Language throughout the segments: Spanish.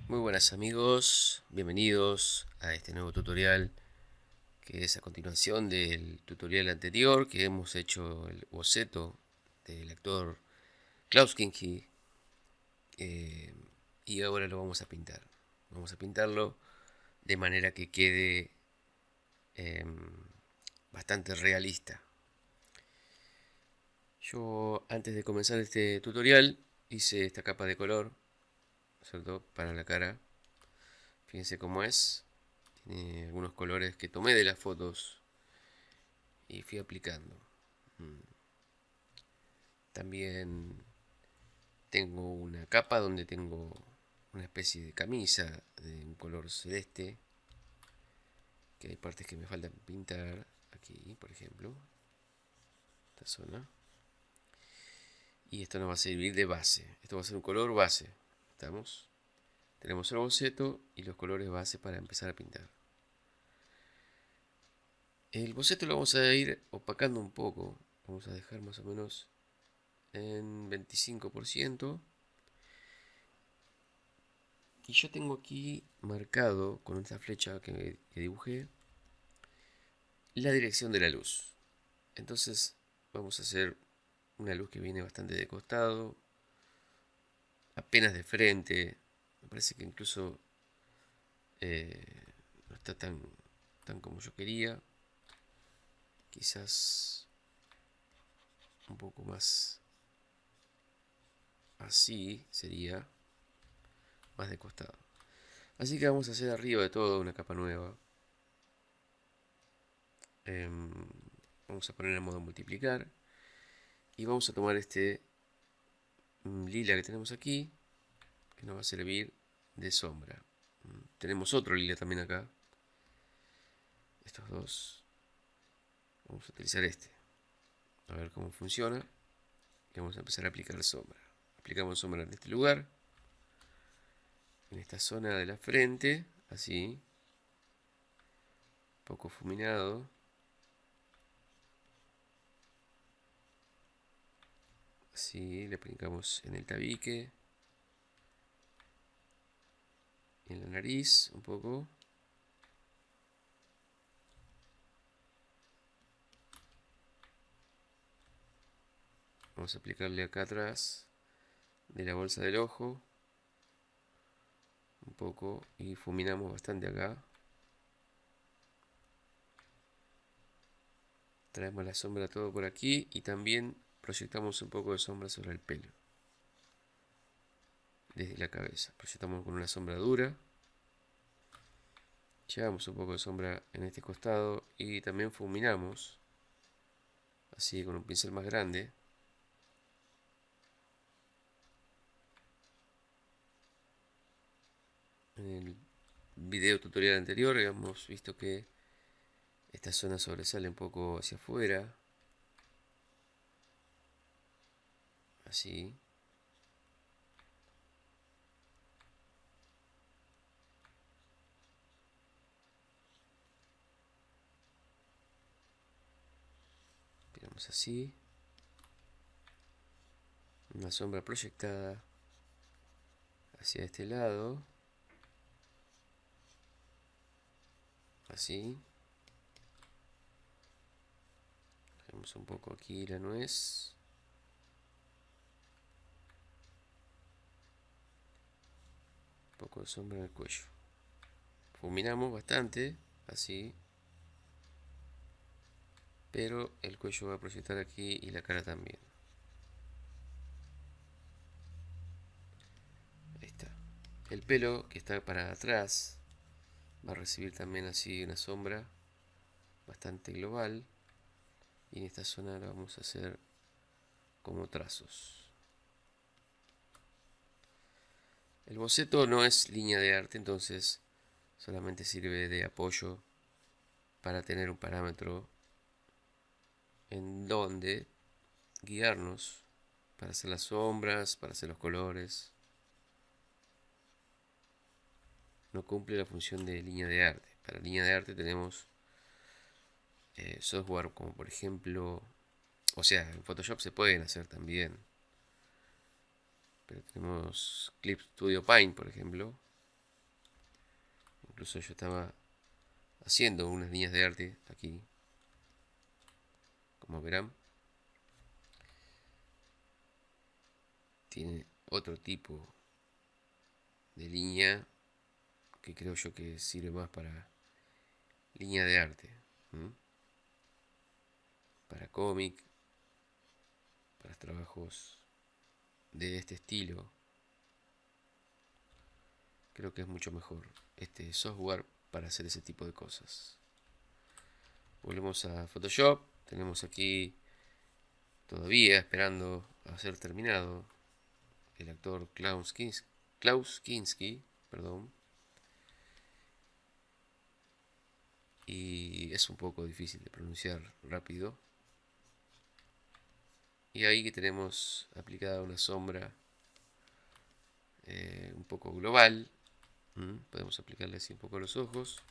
Muy buenas amigos, bienvenidos a este nuevo tutorial que es a continuación del tutorial anterior que hemos hecho el boceto del actor Klaus Kinski, eh, y ahora lo vamos a pintar. Vamos a pintarlo de manera que quede eh, bastante realista. Yo antes de comenzar este tutorial hice esta capa de color, ¿cierto? Para la cara. Fíjense cómo es. Tiene algunos colores que tomé de las fotos y fui aplicando. También tengo una capa donde tengo una especie de camisa de un color celeste, que hay partes que me faltan pintar, aquí por ejemplo, esta zona. Y esto nos va a servir de base, esto va a ser un color base. ¿Estamos? Tenemos el boceto y los colores base para empezar a pintar. El boceto lo vamos a ir opacando un poco, vamos a dejar más o menos en 25%. Y yo tengo aquí marcado con esta flecha que dibujé la dirección de la luz. Entonces vamos a hacer una luz que viene bastante de costado, apenas de frente. Me parece que incluso no está tan como yo quería. Quizás un poco más así sería, más de costado. Así que vamos a hacer arriba de todo una capa nueva. Em, Vamos a poner en modo multiplicar y vamos a tomar este lila que tenemos aquí, que nos va a servir de sombra. Tenemos otro lila también acá. Estos dos. Vamos a utilizar este. A ver cómo funciona. Y vamos a empezar a aplicar sombra. Aplicamos sombra en este lugar. En esta zona de la frente. Así. Poco fuminado. Así. Le aplicamos en el tabique. En la nariz. Un poco. Vamos a aplicarle acá atrás de la bolsa del ojo. Un poco. Y fuminamos bastante acá. Traemos la sombra todo por aquí. Y también proyectamos un poco de sombra sobre el pelo. Desde la cabeza. Proyectamos con una sombra dura. Llevamos un poco de sombra en este costado. Y también fuminamos. Así con un pincel más grande. En el video tutorial anterior habíamos visto que esta zona sobresale un poco hacia afuera. Así. Miramos así. Una sombra proyectada hacia este lado. Así. Hacemos un poco aquí la nuez. Un poco de sombra en el cuello. Fuminamos bastante. Así. Pero el cuello va a proyectar aquí y la cara también. Ahí está. El pelo que está para atrás va a recibir también así una sombra bastante global. Y en esta zona la vamos a hacer como trazos. El boceto no es línea de arte, entonces solamente sirve de apoyo para tener un parámetro en donde guiarnos para hacer las sombras, para hacer los colores. No cumple la función de línea de arte. Para línea de arte tenemos software como por ejemplo, o sea, en Photoshop se pueden hacer también, pero tenemos Clip Studio Paint por ejemplo, Incluso yo estaba haciendo unas líneas de arte aquí, como verán. Tiene otro tipo de línea que creo yo que sirve más para línea de arte, ¿m? Para cómic, para trabajos de este estilo. Creo que es mucho mejor este software para hacer ese tipo de cosas. Volvemos a Photoshop. Tenemos aquí todavía esperando a ser terminado el actor Klaus Kinski, perdón. Y es un poco difícil de pronunciar rápido. Y ahí que tenemos aplicada una sombra un poco global. Podemos aplicarle así un poco a los ojos.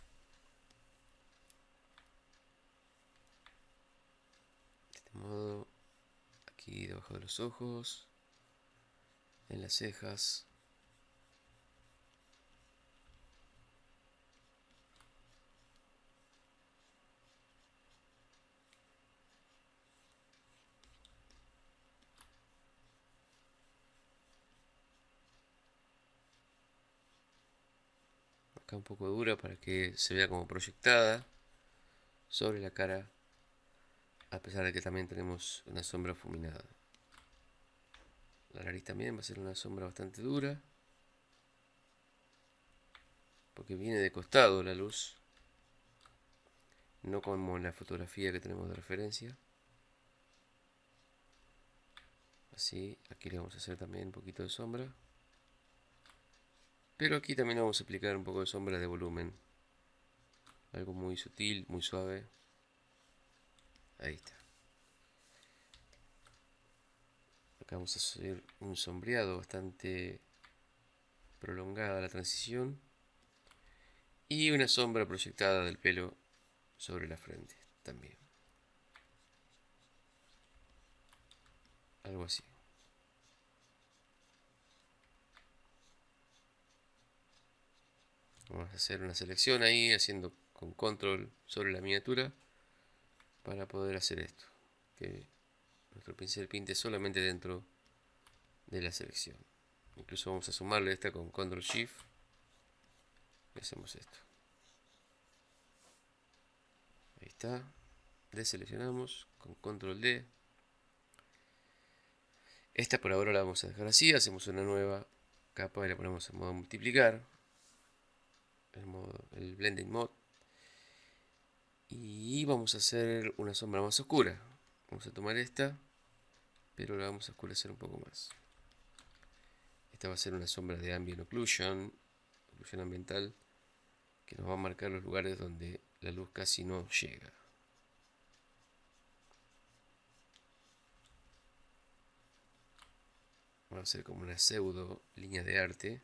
De este modo, aquí debajo de los ojos, en las cejas. Acá un poco dura para que se vea como proyectada sobre la cara, a pesar de que también tenemos una sombra fuminada. La nariz también va a ser una sombra bastante dura, porque viene de costado la luz, no como en la fotografía que tenemos de referencia. Así, aquí le vamos a hacer también un poquito de sombra. Pero aquí también vamos a aplicar un poco de sombra de volumen. Algo muy sutil, muy suave. Ahí está. Acá vamos a hacer un sombreado bastante prolongada la transición. Y una sombra proyectada del pelo sobre la frente también. Algo así. Vamos a hacer una selección ahí, haciendo con control sobre la miniatura para poder hacer esto. Que nuestro pincel pinte solamente dentro de la selección. Incluso vamos a sumarle esta con control shift. Y hacemos esto. Ahí está. Deseleccionamos con control D. Esta por ahora la vamos a dejar así. Hacemos una nueva capa y la ponemos en modo multiplicar. El blending mode. Y vamos a hacer una sombra más oscura. Vamos a tomar esta, pero la vamos a oscurecer un poco más. Esta va a ser una sombra de ambient occlusion, oclusión ambiental, que nos va a marcar los lugares donde la luz casi no llega. Va a ser como una pseudo línea de arte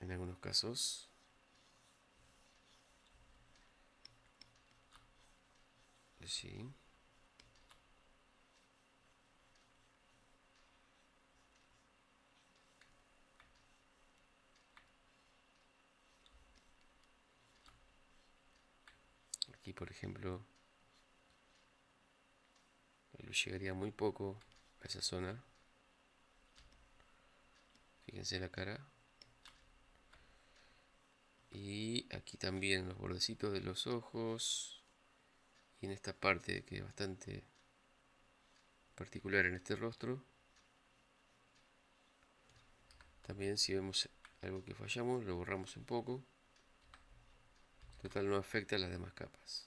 en algunos casos. Sí. Aquí, por ejemplo, la luz llegaría muy poco a esa zona. Fíjense la cara. Y aquí también los bordecitos de los ojos. Y en esta parte que es bastante particular en este rostro. También si vemos algo que fallamos, lo borramos un poco. Total, no afecta a las demás capas.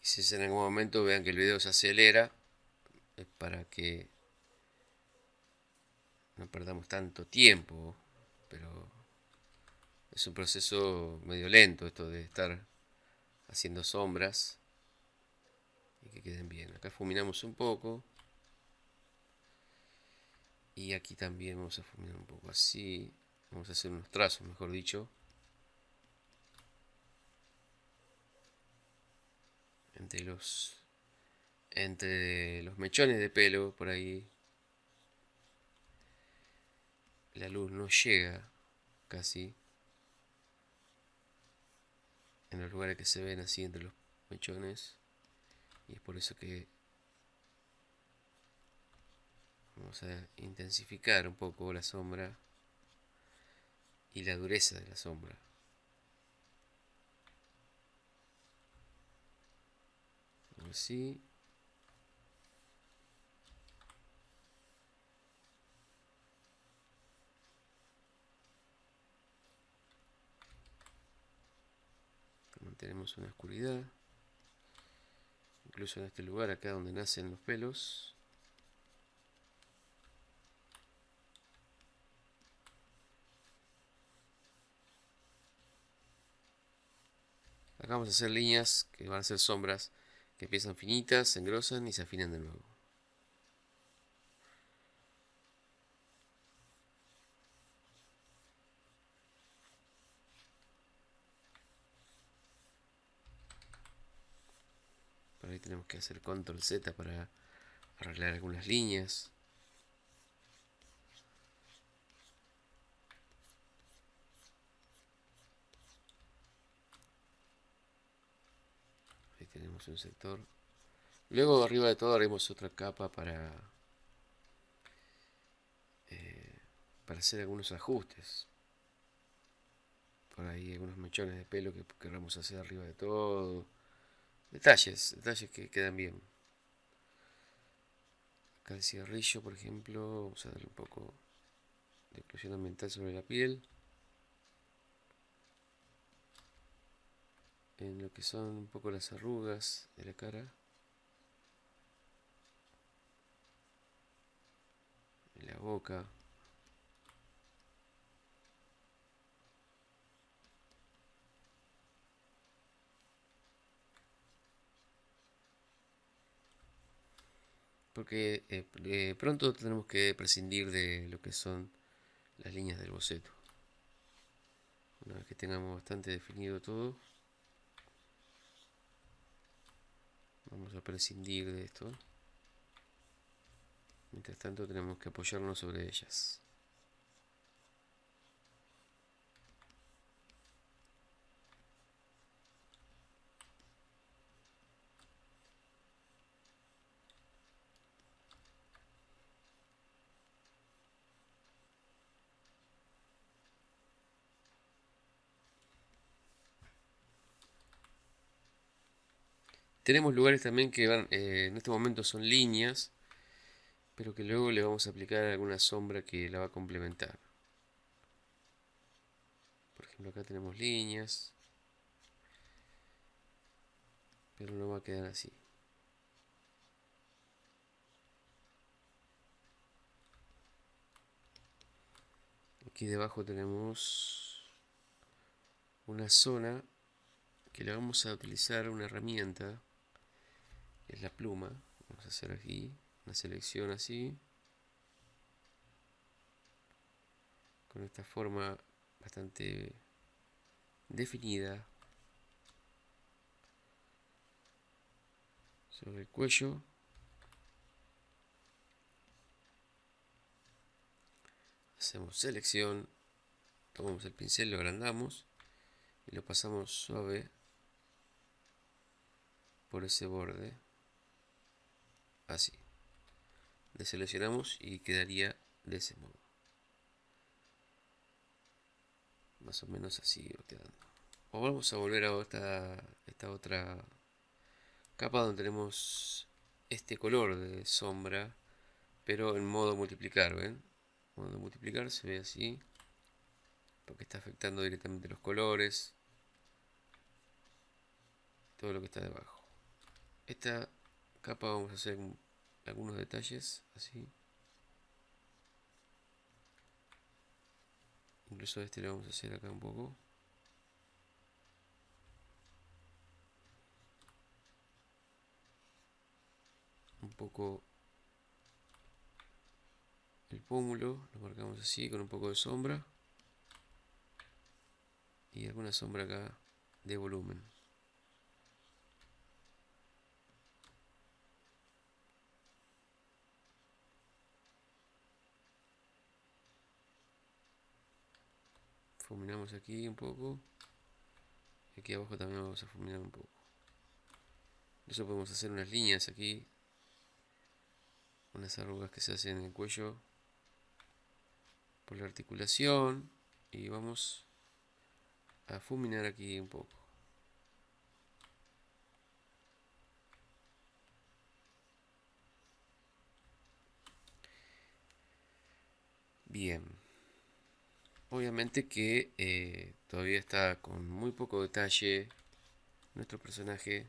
Quizás en algún momento vean que el video se acelera, es para que no perdamos tanto tiempo, pero es un proceso medio lento esto de estar haciendo sombras. y que queden bien. Acá fuminamos un poco. Y aquí también vamos a fumigar un poco así. Vamos a hacer unos trazos, mejor dicho. Entre los mechones de pelo, por ahí. La luz no llega casi. En los lugares que se ven así entre los mechones. Y es por eso que vamos a intensificar un poco la sombra y la dureza de la sombra. Así. Mantenemos una oscuridad. Incluso en este lugar acá donde nacen los pelos. Acá vamos a hacer líneas que van a ser sombras que empiezan finitas, se engrosan y se afinan de nuevo. Por ahí tenemos que hacer control Z para arreglar algunas líneas. Ahí tenemos un sector. Luego arriba de todo haremos otra capa para hacer algunos ajustes. Por ahí algunos mechones de pelo que queramos hacer arriba de todo. Detalles que quedan bien. Acá el cigarrillo, por ejemplo, vamos a darle un poco de explosión ambiental sobre la piel. En lo que son un poco las arrugas de la cara. En la boca. Porque pronto tenemos que prescindir de lo que son las líneas del boceto. Una vez que tengamos bastante definido todo, vamos a prescindir de esto. Mientras tanto tenemos que apoyarnos sobre ellas. Tenemos lugares también que van, en este momento son líneas, pero que luego le vamos a aplicar alguna sombra que la va a complementar. Por ejemplo, acá tenemos líneas, pero no va a quedar así. Aquí debajo tenemos una zona que le vamos a utilizar una herramienta, que es la pluma. Vamos a hacer aquí una selección así, con esta forma bastante definida sobre el cuello. Hacemos selección, tomamos el pincel, lo agrandamos y lo pasamos suave por ese borde, así. Deseleccionamos y quedaría de ese modo. Más o menos así va quedando. O vamos a volver a esta otra capa donde tenemos este color de sombra, pero en modo multiplicar, ¿ven? Modo multiplicar se ve así, porque está afectando directamente los colores, todo lo que está debajo. Esta capa vamos a hacer algunos detalles así. Incluso este lo vamos a hacer acá un poco. un poco el pómulo, lo marcamos así con un poco de sombra y alguna sombra acá de volumen. Fuminamos aquí un poco y aquí abajo también vamos a fuminar un poco. Eso podemos hacer unas líneas aquí, unas arrugas que se hacen en el cuello por la articulación y vamos a fuminar aquí un poco. Bien, obviamente que todavía está con muy poco detalle nuestro personaje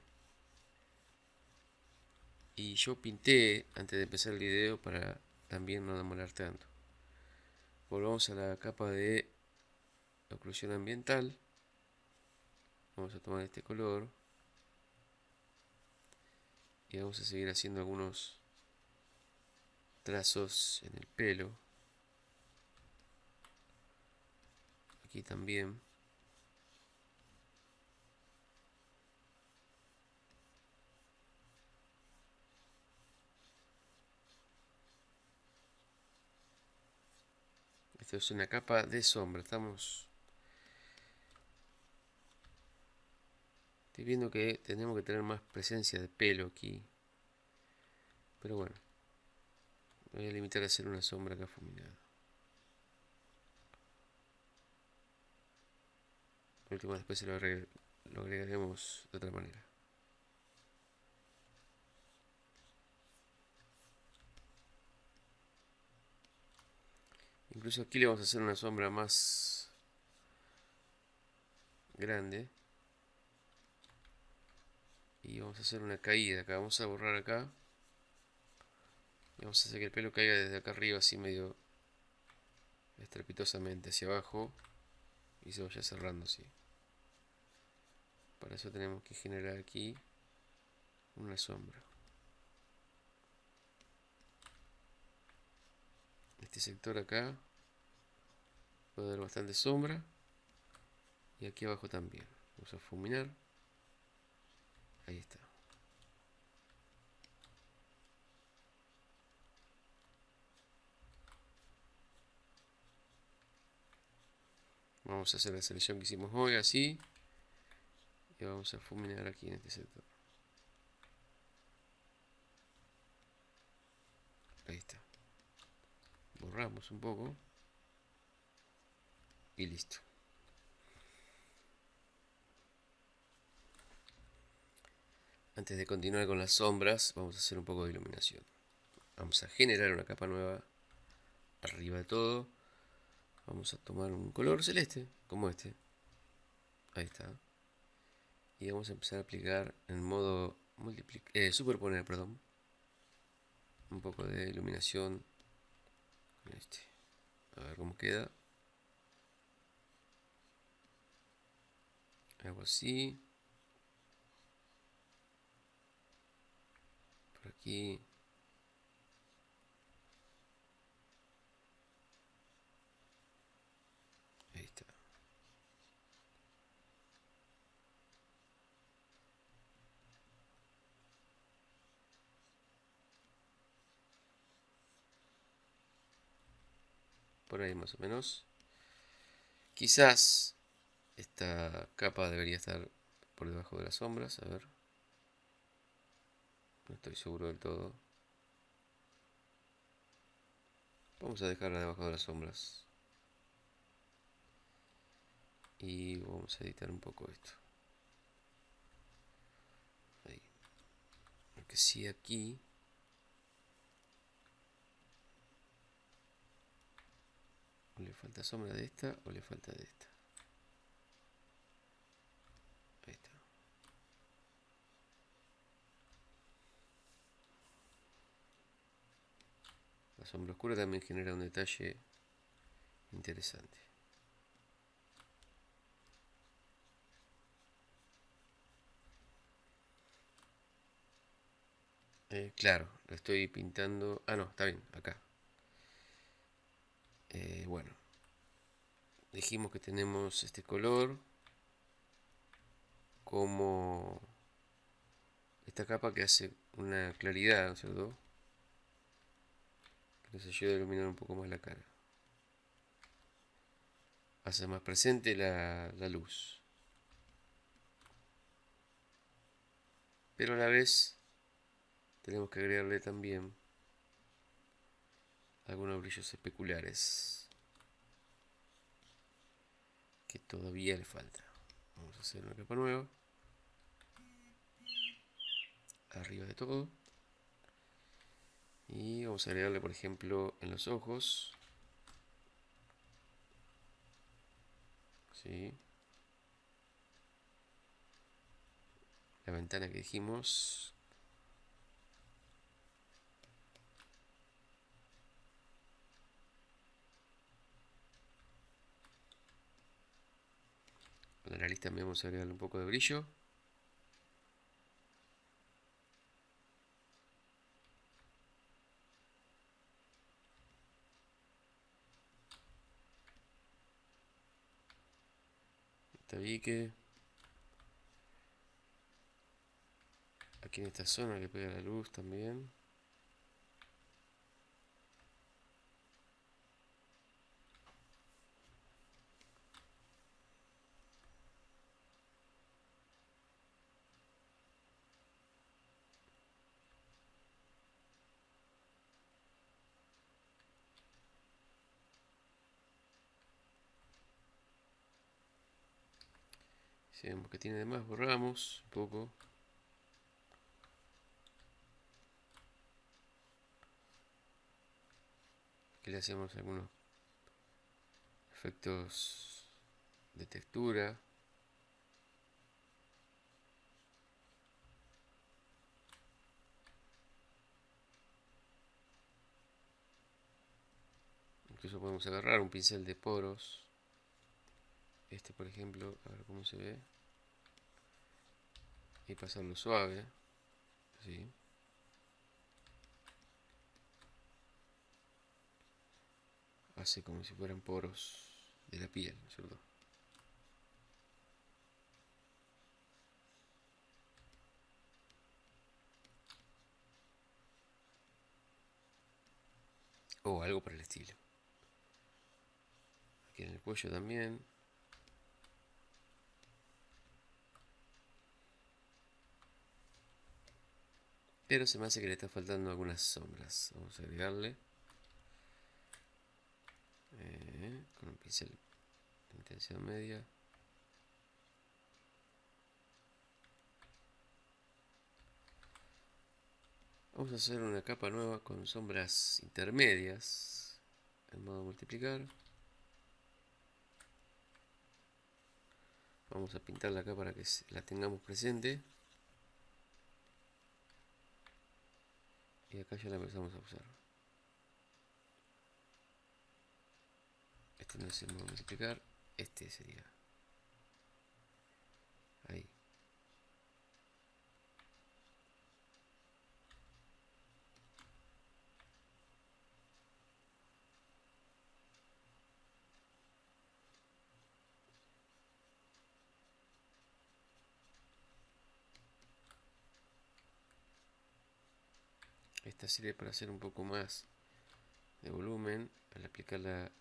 y yo pinté antes de empezar el video para también no demorar tanto. Volvamos a la capa de oclusión ambiental. Vamos a tomar este color y vamos a seguir haciendo algunos trazos en el pelo. Aquí también. Esto es una capa de sombra. Estoy viendo que tenemos que tener más presencia de pelo aquí. Pero bueno, me voy a limitar a hacer una sombra acá fuminada. Por último, después lo agregaremos de otra manera. Incluso aquí le vamos a hacer una sombra más grande. Y vamos a hacer una caída acá. Vamos a borrar acá. Y vamos a hacer que el pelo caiga desde acá arriba así medio estrepitosamente hacia abajo. Y se vaya cerrando así. Para eso tenemos que generar aquí una sombra. Este sector acá puede dar bastante sombra. Y aquí abajo también. Vamos a fuminar. Ahí está. Vamos a hacer la selección que hicimos hoy así. Y vamos a fuminar aquí en este sector. Ahí está. Borramos un poco. Y listo. Antes de continuar con las sombras, vamos a hacer un poco de iluminación. Vamos a generar una capa nueva arriba de todo. Vamos a tomar un color celeste, como este. Ahí está. Y vamos a empezar a aplicar en modo superponer, perdón. Un poco de iluminación con este. A ver cómo queda. Algo así. Por aquí. Ahí está. Por ahí más o menos. Quizás esta capa debería estar por debajo de las sombras. A ver. No estoy seguro del todo. Vamos a dejarla debajo de las sombras. Y vamos a editar un poco esto. Ahí. Porque si aquí o le falta sombra de esta o le falta de esta. Ahí está. La sombra oscura también genera un detalle interesante. Claro, lo estoy pintando. Ah, no, está bien, acá. Bueno, dijimos que tenemos este color como esta capa que hace una claridad, ¿no es cierto? Que nos ayuda a iluminar un poco más la cara. Hace más presente la luz. Pero a la vez tenemos que agregarle también algunos brillos especulares que todavía le falta. Vamos a hacer una capa nueva. Arriba de todo. Y vamos a agregarle, por ejemplo, en los ojos. ¿Sí? La ventana que dijimos. Con la nariz también vamos a agregarle un poco de brillo. El tabique. Aquí en esta zona que pega la luz también. Si vemos que tiene de más, borramos un poco. Aquí le hacemos algunos efectos de textura. Incluso podemos agarrar un pincel de poros. Este, por ejemplo, a ver cómo se ve. Y pasarlo suave. Así. Hace como si fueran poros de la piel, ¿no es cierto? O algo por el estilo. Aquí en el cuello también. Pero se me hace que le está faltando algunas sombras. Vamos a agregarle. Con un pincel de intensidad media. Vamos a hacer una capa nueva con sombras intermedias. En modo multiplicar. Vamos a pintarla acá para que la tengamos presente. Y acá ya la empezamos a usar. Este no es el modo multiplicar. Este sería. Ahí. Esta sirve para hacer un poco más de volumen. Al aplicarla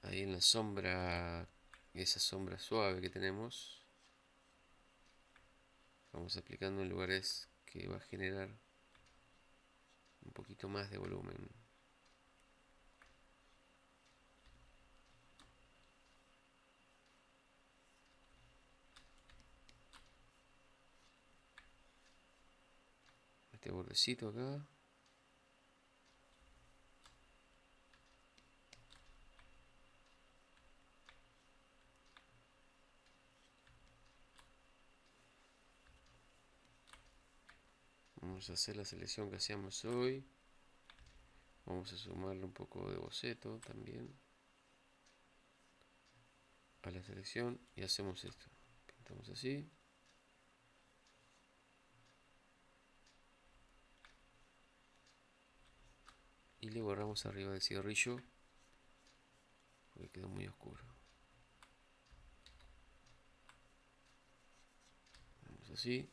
ahí en la sombra. Esa sombra suave que tenemos. Vamos aplicando en lugares que va a generar un poquito más de volumen. Este bordecito acá. Vamos a hacer la selección que hacíamos hoy. Vamos a sumarle un poco de boceto también a la selección y hacemos esto. Pintamos así. Y le borramos arriba del cigarrillo porque quedó muy oscuro. Vamos así.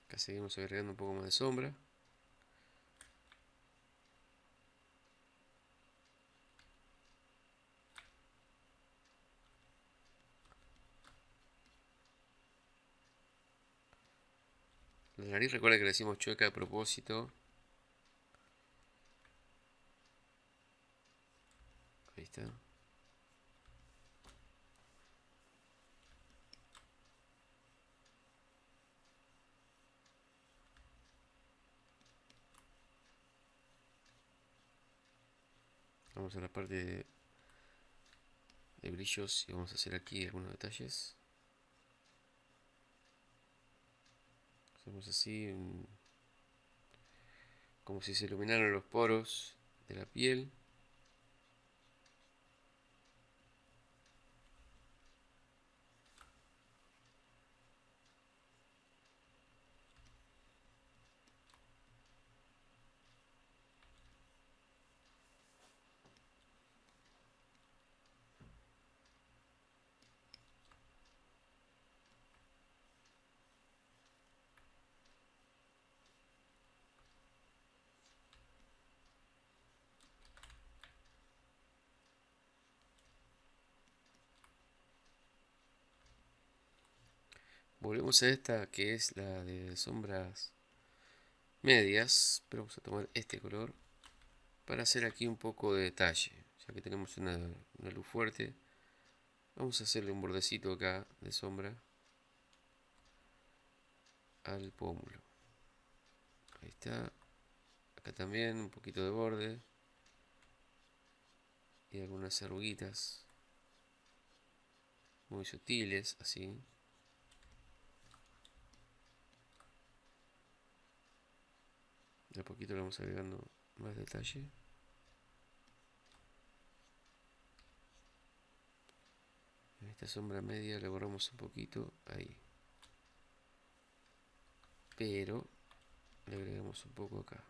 Acá seguimos agregando un poco más de sombra. La nariz, recuerda que le decimos chueca a propósito. Ahí está. Vamos a la parte de brillos y vamos a hacer aquí algunos detalles. Hacemos así, como si se iluminaran los poros de la piel. Volvemos a esta que es la de sombras medias, pero vamos a tomar este color para hacer aquí un poco de detalle. Ya que tenemos una luz fuerte, vamos a hacerle un bordecito acá de sombra al pómulo. Ahí está. Acá también un poquito de borde y algunas arruguitas muy sutiles, así. De a poquito le vamos agregando más detalle. En esta sombra media le borramos un poquito ahí, pero le agregamos un poco acá.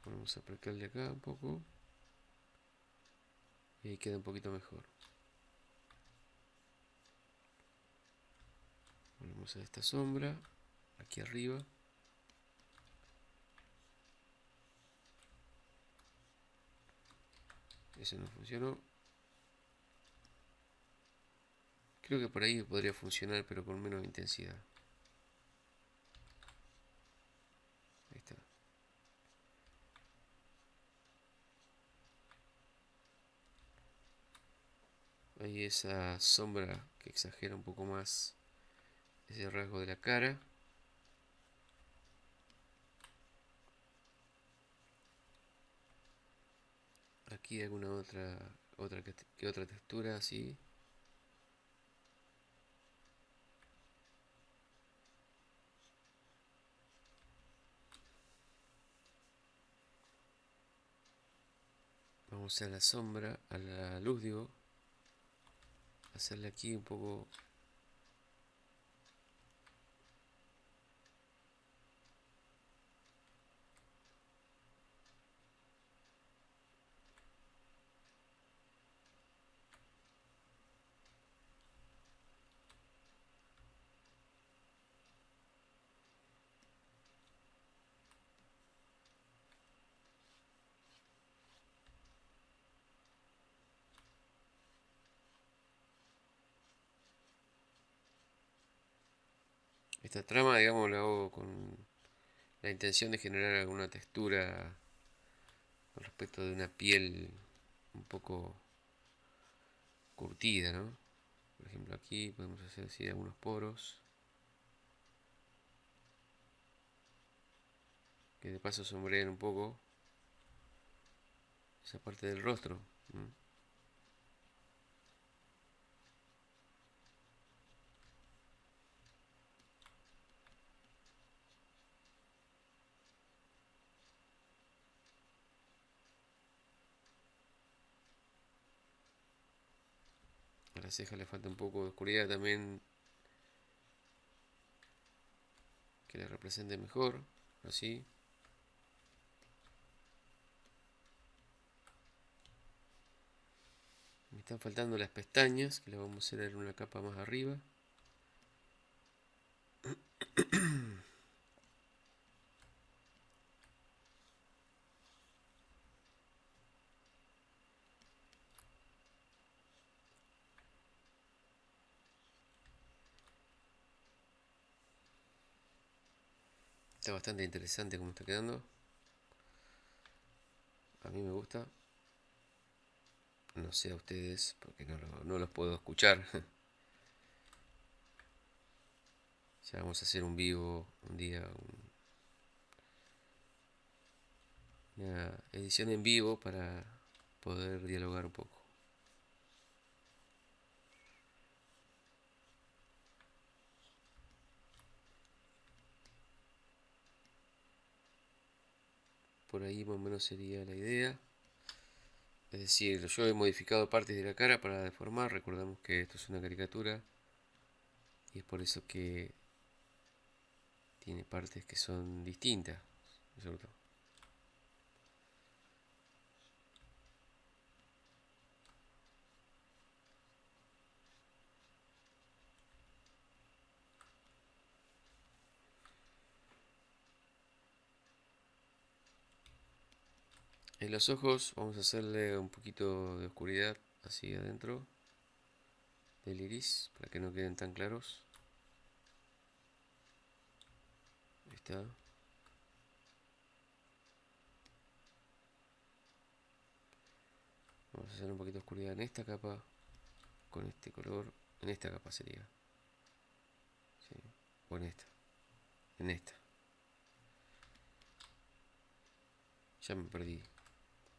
Vamos a aplicarle acá un poco y ahí queda un poquito mejor. Volvemos a esta sombra aquí arriba. Ese no funcionó. Creo que por ahí podría funcionar, pero con menos intensidad. Ahí está. Ahí esa sombra que exagera un poco más ese rasgo de la cara. Aquí alguna otra textura así. Vamos a la sombra, a la luz digo. Hacerle aquí un poco. Esta trama, digamos, la hago con la intención de generar alguna textura con respecto de una piel un poco curtida, ¿no? Por ejemplo, aquí podemos hacer así algunos poros que de paso sombrean un poco esa parte del rostro. La ceja le falta un poco de oscuridad también, que la represente mejor, así. Me están faltando las pestañas, que las vamos a hacer en una capa más arriba. Está bastante interesante como está quedando. A mí me gusta. No sé a ustedes, porque no los puedo escuchar. Ya vamos a hacer un vivo un día, una edición en vivo para poder dialogar un poco. Por ahí más o menos sería la idea. Es decir, yo he modificado partes de la cara para deformar. Recordamos que esto es una caricatura y es por eso que tiene partes que son distintas, ¿no es cierto? En los ojos vamos a hacerle un poquito de oscuridad así adentro del iris para que no queden tan claros. Ahí está. Vamos a hacer un poquito de oscuridad en esta capa con este color. En esta capa sería. ¿Sí? O en esta. En esta. Ya me perdí.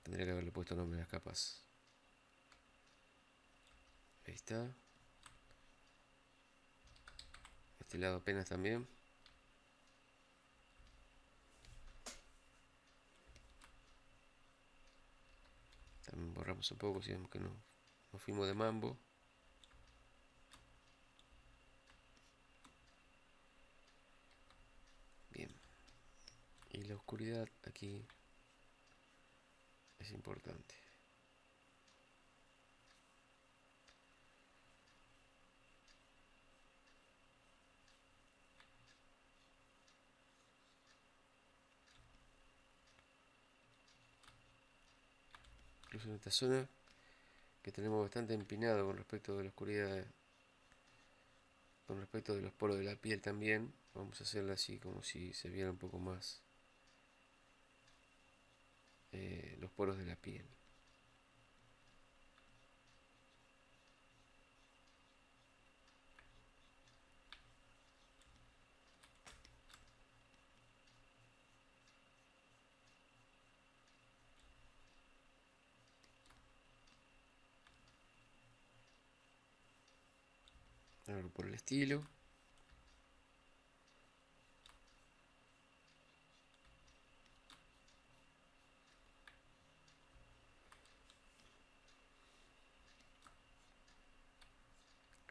Tendría que haberle puesto nombre a las capas. Ahí está. Este lado apenas también. También borramos un poco si vemos que no nos fuimos de mambo. Bien. Y la oscuridad aquí es importante. Incluso en esta zona que tenemos bastante empinado con respecto de la oscuridad, con respecto de los poros de la piel también, vamos a hacerla así como si se viera un poco más los poros de la piel. Algo por el estilo.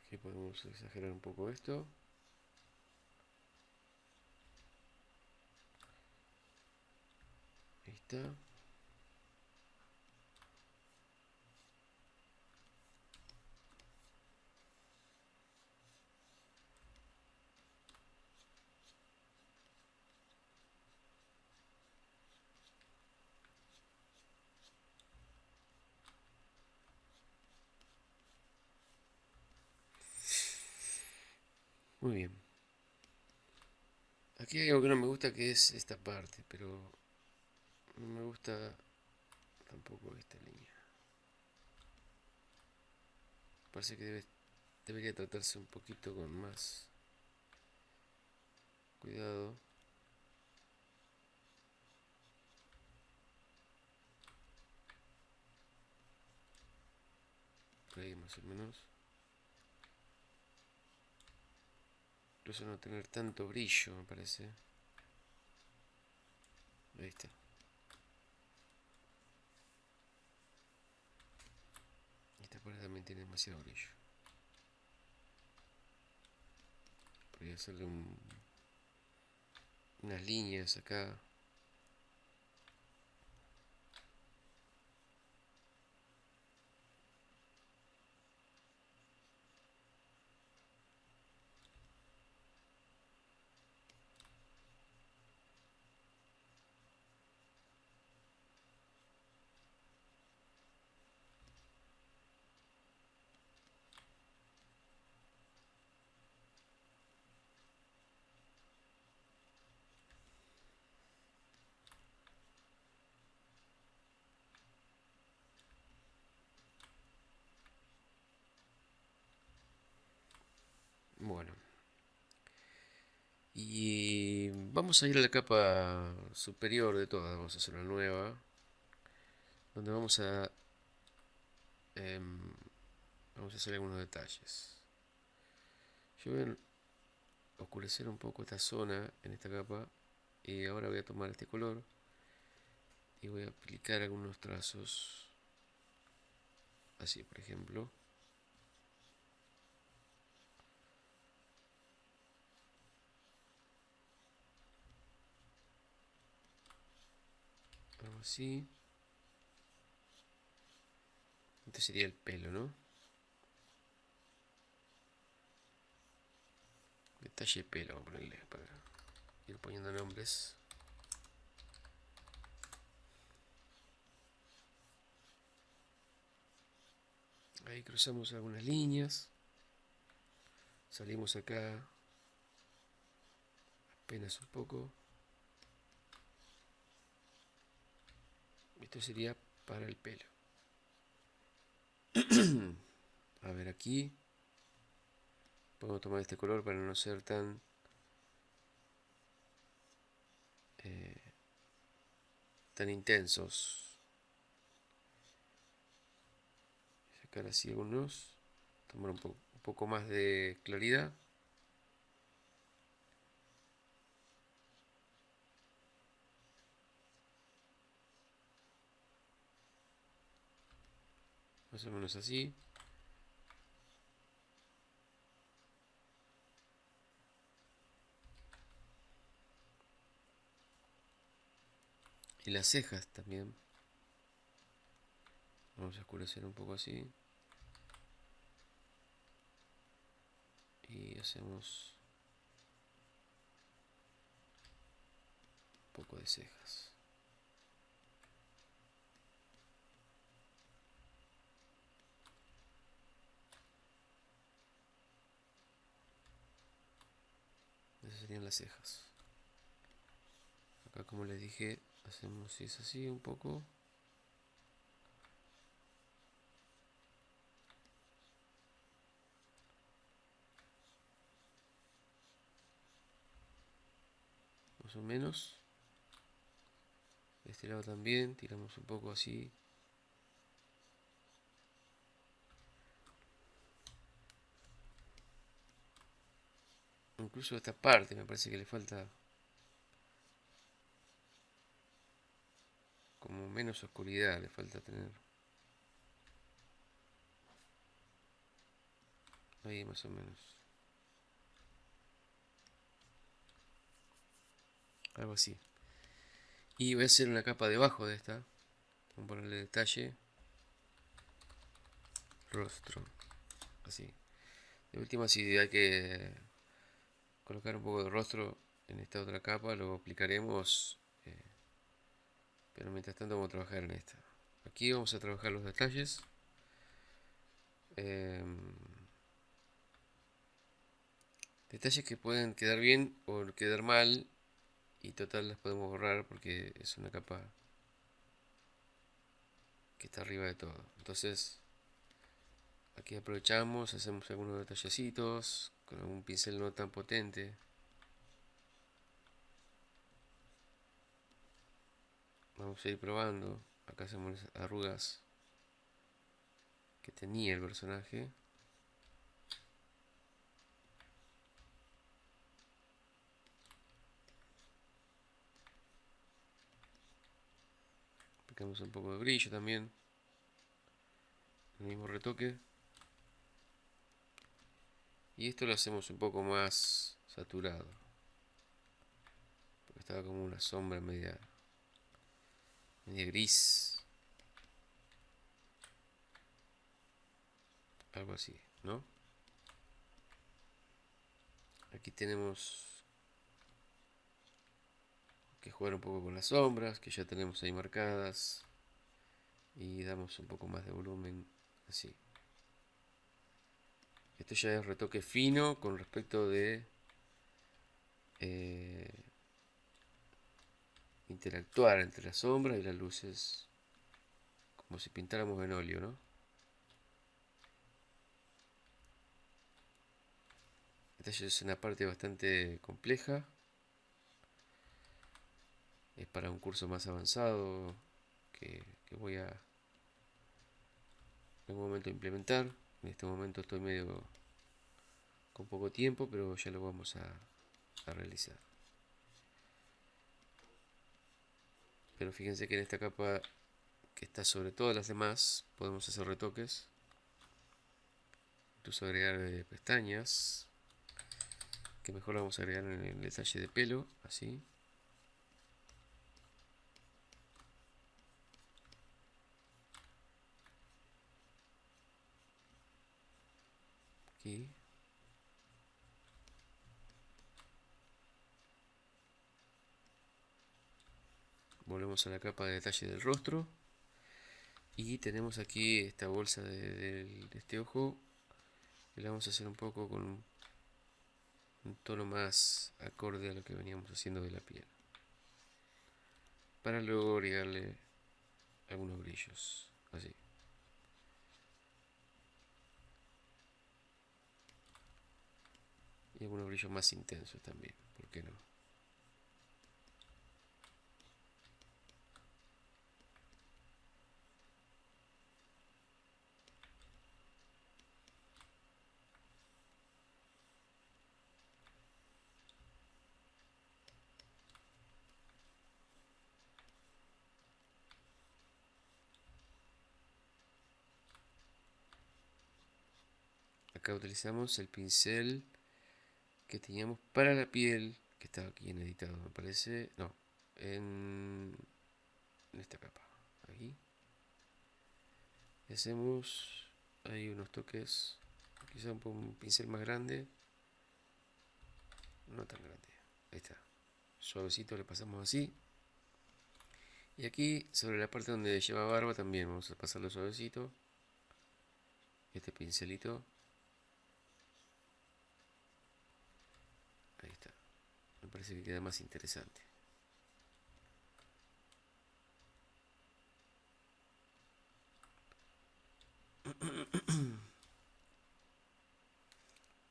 Aquí podemos exagerar un poco esto. Ahí está. Muy bien. Aquí hay algo que no me gusta, que es esta parte, pero no me gusta tampoco esta línea. Parece que debería tratarse un poquito con más cuidado. Por ahí más o menos. Incluso no tener tanto brillo, me parece. Ahí está. Esta parte también tiene demasiado brillo. Voy a hacerle unas líneas acá. Bueno, y vamos a ir a la capa superior de todas. Vamos a hacer una nueva, donde em, vamos a hacer algunos detalles. Yo voy a oscurecer un poco esta zona en esta capa, y ahora voy a tomar este color y voy a aplicar algunos trazos, así por ejemplo. Algo así. Este sería el pelo, ¿no? Detalle pelo, vamos a ponerle para ir poniendo nombres. Ahí cruzamos algunas líneas. Salimos acá apenas un poco. Esto sería para el pelo. A ver, aquí podemos tomar este color para no ser eh, tan intensos. Sacar así algunos. Tomar un poco más de claridad. Más o menos así. Y las cejas también. Vamos a oscurecer un poco así. Y hacemos un poco de cejas. Esas serían las cejas. Acá, como les dije, hacemos si es así un poco. Más o menos. De este lado también, tiramos un poco así. Incluso esta parte me parece que le falta como menos oscuridad, le falta tener. Ahí más o menos. Algo así. Y voy a hacer una capa debajo de esta. Vamos a ponerle detalle. Rostro. Así. De última, si hay que colocar un poco de rostro en esta otra capa, lo aplicaremos. Pero mientras tanto vamos a trabajar en esta. Aquí vamos a trabajar los detalles. Detalles que pueden quedar bien o quedar mal. Y total las podemos borrar porque es una capa que está arriba de todo. Entonces aquí aprovechamos, hacemos algunos detallecitos con un pincel no tan potente. Vamos a ir probando. Acá hacemos las arrugas que tenía el personaje. Aplicamos un poco de brillo también. El mismo retoque. Y esto lo hacemos un poco más saturado. Porque estaba como una sombra media gris. Algo así, ¿no? Aquí tenemos que jugar un poco con las sombras, que ya tenemos ahí marcadas. Y damos un poco más de volumen, así. Esto ya es retoque fino con respecto de eh, interactuar entre la sombra y las luces, como si pintáramos en óleo, ¿no? Esta ya es una parte bastante compleja. Es para un curso más avanzado que voy a en un momento implementar. En este momento estoy medio con poco tiempo, pero ya lo vamos a realizar. Pero fíjense que en esta capa que está sobre todas las demás podemos hacer retoques, incluso agregar pestañas, que mejor lo vamos a agregar en el detalle de pelo, así. Aquí. Volvemos a la capa de detalle del rostro. Y tenemos aquí esta bolsa de este ojo, que la vamos a hacer un poco con un tono más acorde a lo que veníamos haciendo de la piel. Para luego agregarle algunos brillos, así. Y algunos brillos más intensos también, ¿por qué no? Acá utilizamos el pincel que teníamos para la piel, que estaba aquí en editado, me parece. No, en esta capa. Aquí. Y hacemos ahí unos toques, quizá un pincel más grande, no tan grande. Ahí está. Suavecito le pasamos así. Y aquí, sobre la parte donde lleva barba, también vamos a pasarlo suavecito. Este pincelito. Ahí está. Me parece que queda más interesante.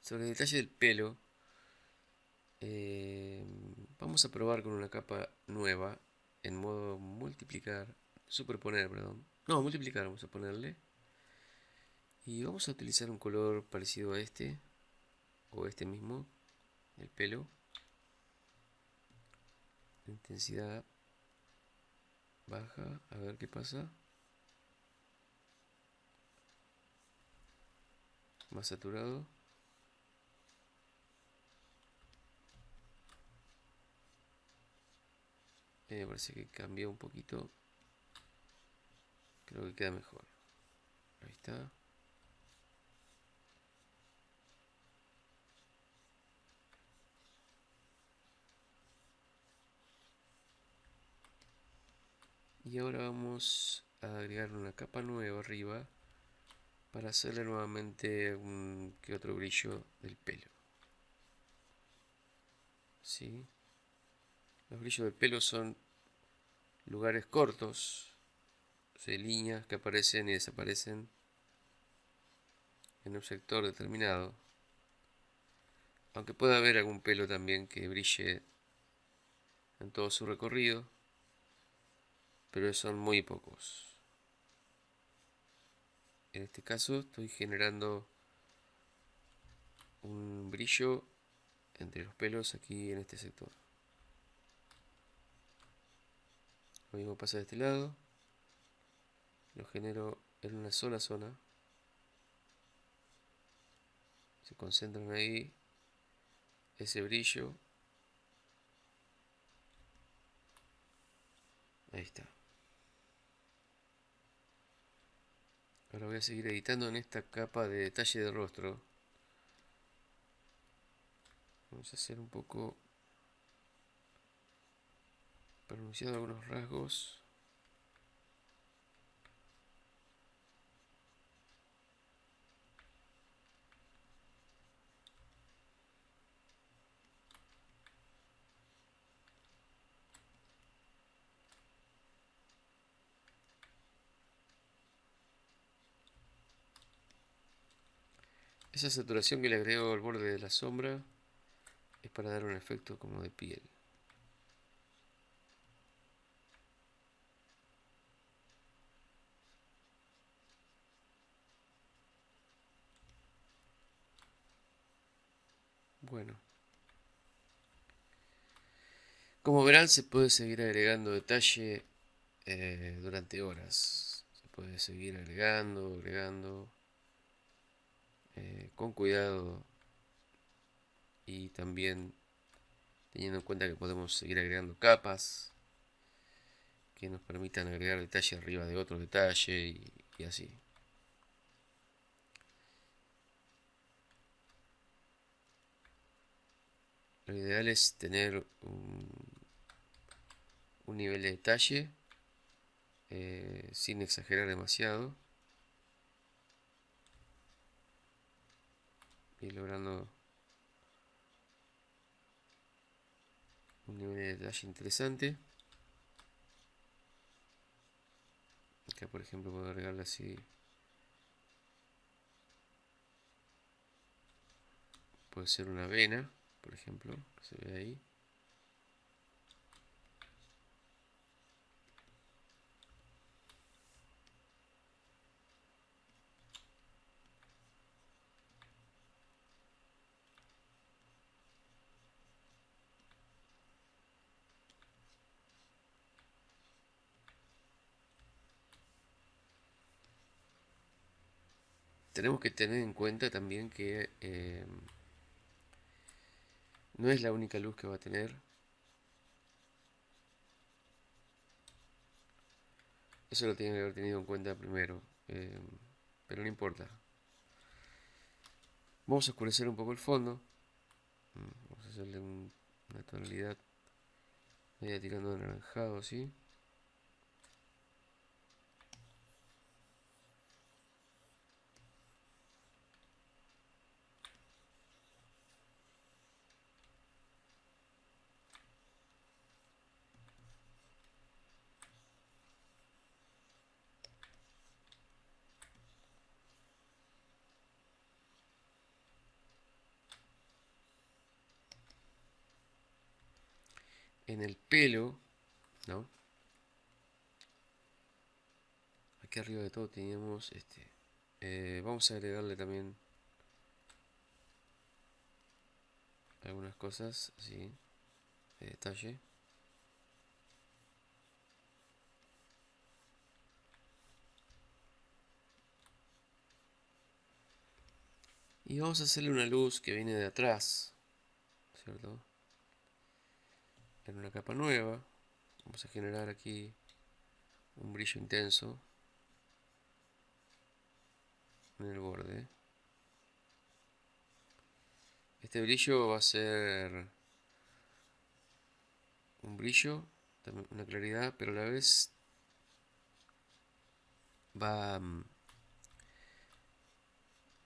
Sobre el detalle del pelo, eh, vamos a probar con una capa nueva en modo multiplicar, superponer, perdón. No, multiplicar vamos a ponerle. Y vamos a utilizar un color parecido a este, o este mismo, el pelo. Intensidad baja, a ver qué pasa. Más saturado. Me parece que cambió un poquito. Creo que queda mejor. Ahí está. Y ahora vamos a agregar una capa nueva arriba para hacerle nuevamente un que otro brillo del pelo. ¿Sí? Los brillos del pelo son lugares cortos, de líneas que aparecen y desaparecen en un sector determinado. Aunque pueda haber algún pelo también que brille en todo su recorrido, pero son muy pocos. En este caso estoy generando un brillo entre los pelos aquí en este sector. Lo mismo pasa de este lado. Lo genero en una sola zona. Se concentran ahí. Ese brillo. Ahí está. Ahora voy a seguir editando en esta capa de detalle de rostro. Vamos a hacer un poco pronunciado algunos rasgos. Esa saturación que le agrego al borde de la sombra es para dar un efecto como de piel. Bueno, como verán, se puede seguir agregando detalle durante horas. Se puede seguir agregando, con cuidado y también teniendo en cuenta que podemos seguir agregando capas que nos permitan agregar detalle arriba de otro detalle y así. Lo ideal es tener un nivel de detalle sin exagerar demasiado y logrando un nivel de detalle interesante. Acá por ejemplo puedo agregarle así, puede ser una vena, por ejemplo, que se ve ahí. Tenemos que tener en cuenta también que no es la única luz que va a tener. Eso lo tienen que haber tenido en cuenta primero, pero no importa. Vamos a oscurecer un poco el fondo. Vamos a hacerle una tonalidad media tirando anaranjado así. En el pelo, ¿no? Aquí arriba de todo teníamos este. Vamos a agregarle también algunas cosas así de detalle. Y vamos a hacerle una luz que viene de atrás, ¿cierto? En una capa nueva. Vamos a generar aquí un brillo intenso en el borde. Este brillo va a ser un brillo, también una claridad, pero a la vez va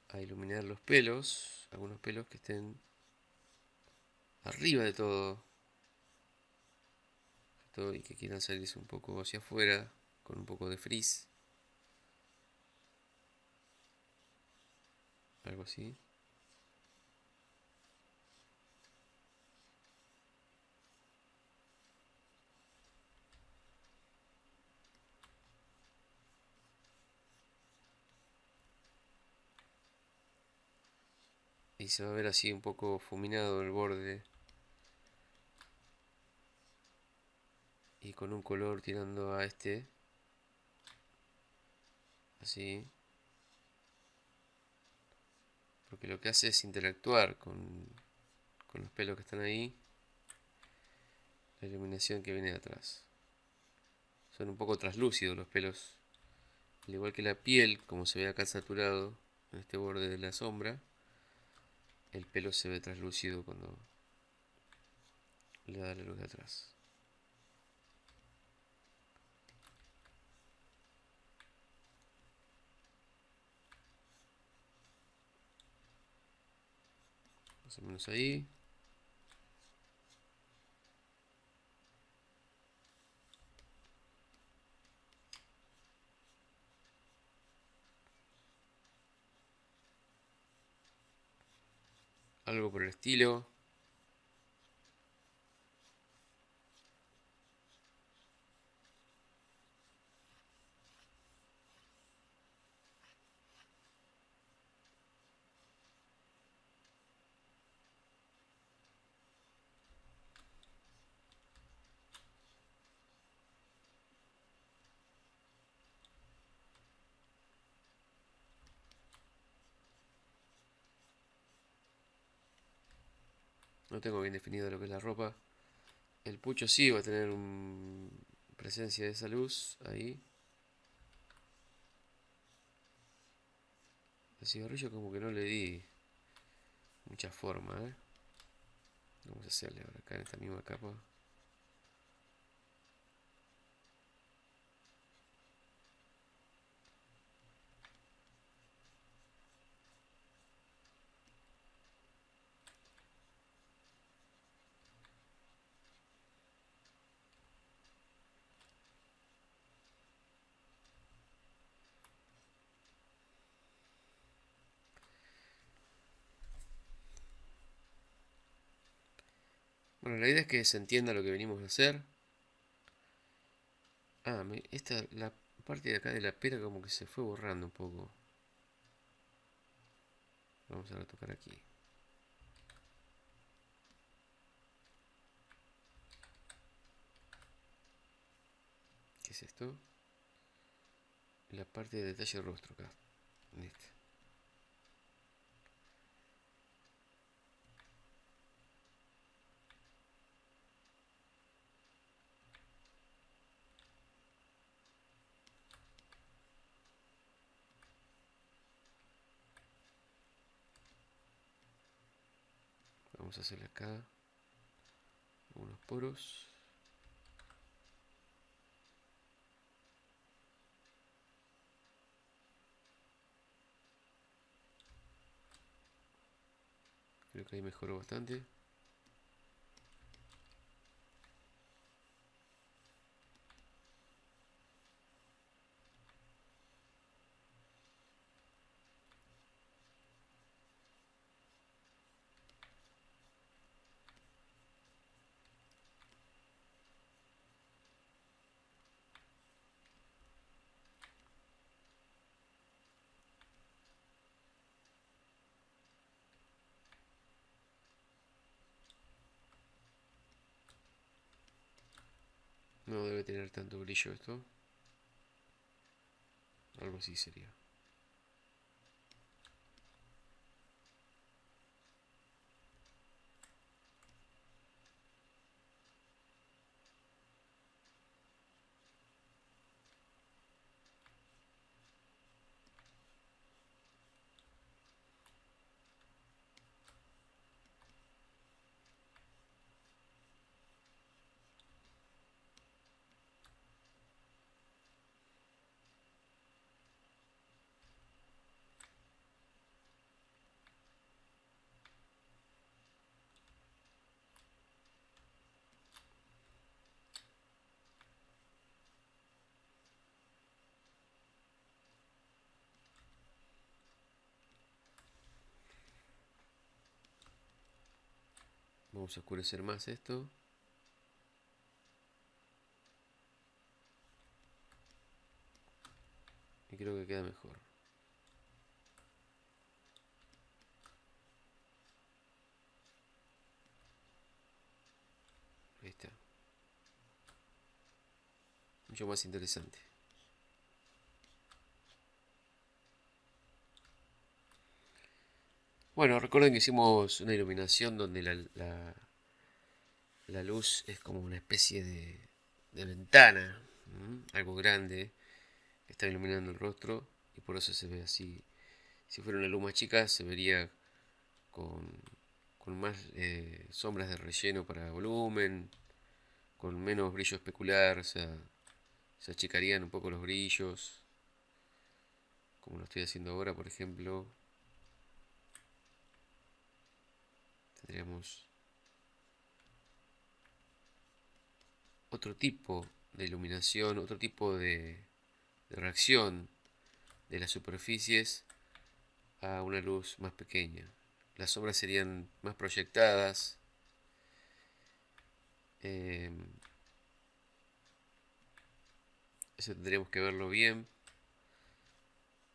a iluminar los pelos, algunos pelos que estén arriba de todo y que quieran salirse un poco hacia afuera con un poco de frizz, algo así. Y se va a ver así un poco fuminado el borde y con un color tirando a este, así, que lo que hace es interactuar con los pelos que están ahí, la iluminación que viene de atrás. Son un poco translúcidos los pelos, al igual que la piel, como se ve acá saturado en este borde de la sombra, el pelo se ve translúcido cuando le da la luz de atrás. Más o menos ahí. Algo por el estilo. No tengo bien definido lo que es la ropa. El pucho sí va a tener presencia de esa luz ahí. El cigarrillo como que no le di mucha forma, ¿eh? Vamos a hacerle ahora acá en esta misma capa. Bueno, la idea es que se entienda lo que venimos a hacer. Ah, la parte de acá de la pera como que se fue borrando un poco. Vamos a retocar aquí. ¿Qué es esto? La parte de detalle de rostro acá. En este. Vamos a hacerle acá unos poros. Creo que ahí mejoró bastante. No debe tener tanto brillo esto. Algo así sería. Vamos a oscurecer más esto. Y creo que queda mejor. Ahí está. Mucho más interesante. Bueno, recuerden que hicimos una iluminación donde la luz es como una especie de ventana, algo grande que está iluminando el rostro y por eso se ve así. Si fuera una luz más chica se vería con, con más sombras de relleno para volumen, con menos brillo especular, o sea, se achicarían un poco los brillos, como lo estoy haciendo ahora, por ejemplo. Tendríamos otro tipo de iluminación, otro tipo de reacción de las superficies a una luz más pequeña. Las sombras serían más proyectadas. eh, Eso tendríamos que verlo bien.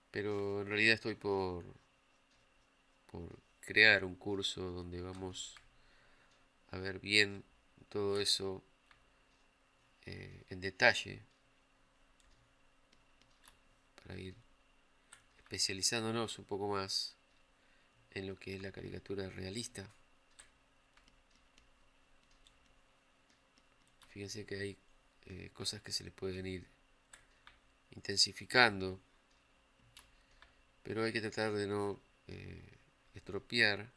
Pero en realidad estoy por crear un curso donde vamos a ver bien todo eso en detalle para ir especializándonos un poco más en lo que es la caricatura realista. Fíjense que hay cosas que se le pueden ir intensificando, pero hay que tratar de no estropear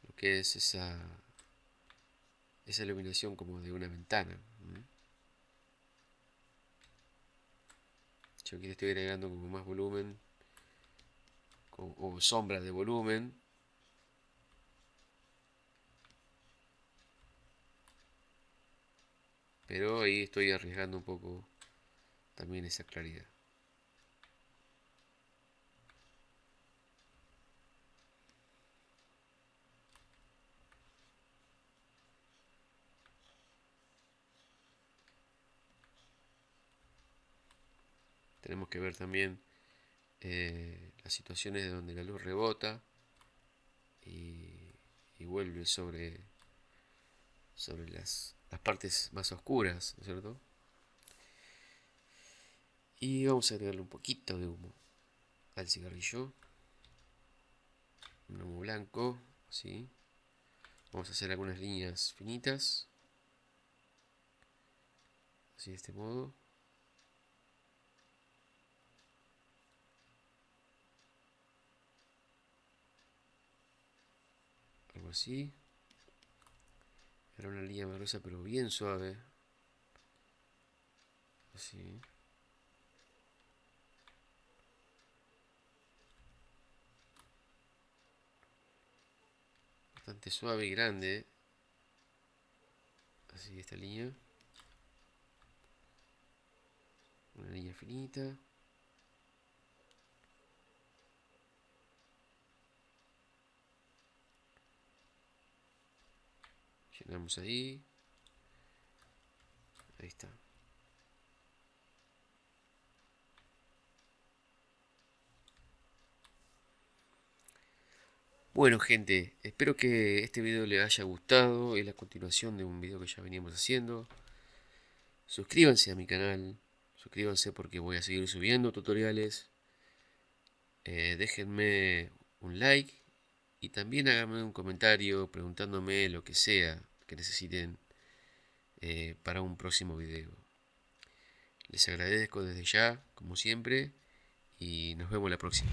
lo que es esa iluminación como de una ventana. Yo aquí le estoy agregando como más volumen o sombra de volumen. Pero ahí estoy arriesgando un poco también esa claridad. Tenemos que ver también las situaciones de donde la luz rebota y vuelve sobre las partes más oscuras, ¿no es cierto? Y vamos a agregarle un poquito de humo al cigarrillo. Un humo blanco, ¿sí? Vamos a hacer algunas líneas finitas. Así de este modo. Algo así. Era una línea más gruesa pero bien suave. Así. Bastante suave y grande. Así esta línea. Una línea finita. Llenamos ahí. Ahí está. Bueno gente, espero que este video les haya gustado. Es la continuación de un video que ya veníamos haciendo. Suscríbanse a mi canal. Suscríbanse porque voy a seguir subiendo tutoriales. Déjenme un like. Y también háganme un comentario preguntándome lo que sea que necesiten para un próximo video. Les agradezco desde ya, como siempre. Y nos vemos la próxima.